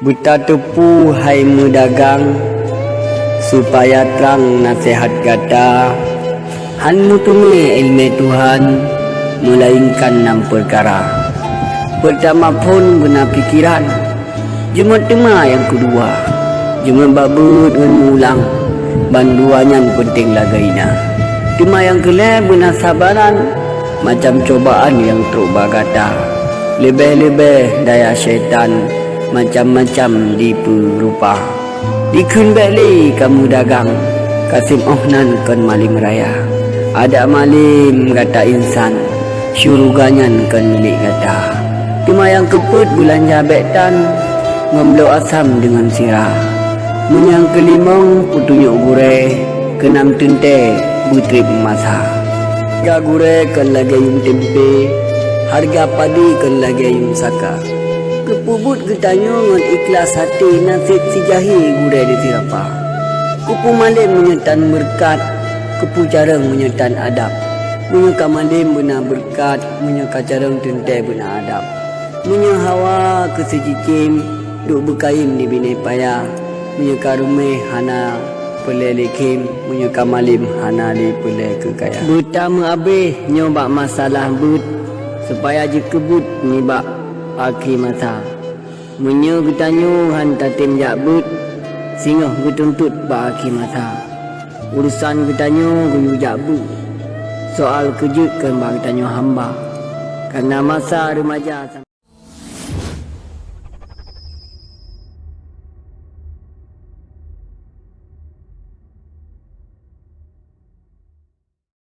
Buta tepu hai mudagang, supaya terang nasihat kata. Hanmu tumi ilmu Tuhan, melainkan 6 perkara. Pertama pun guna pikiran, cuma tema yang kedua, cuma babut dengan mulang, banduannya penting lagaina. Tema yang kelima guna sabaran, macam cobaan yang terubah kata. Lebih-lebih daya syaitan, macam-macam dipu rupa. Dikun beli kamu dagang, kasim ohnan kon maling raya. Ada malim kata insan, syuruganyan kon milik kata. Tema yang keput bulan jabetan, ngomblo asam dengan sirah. Yang kelimang putunyuk gure, kenam tente butrip masa. Harga gure kon lagi yung tempe, harga padi kon lagi yung saka. Kepubut ketanyo ngon ikhlas hati nasib si jahi gure di tirapa. Kupu malim menyetan berkat, kupu jarang menyetan adab. Menyuka malim bena berkat, menyuka jarang tente bena adab. Hawa ke sejicim, duk berkaim di bini payah. Menyuka rumah hana pelelikim, menyuka malim hana di pelai kekaya. Buta mengabe nyoba masalah but, supaya jekebut nibak aki masa. Menyo getanyo hanta tim jakbut, singoh getuntut ba aki masa. Urusan getanyo guyu jakbut, soal kejut kan ba getanyo hamba. Karena masa remaja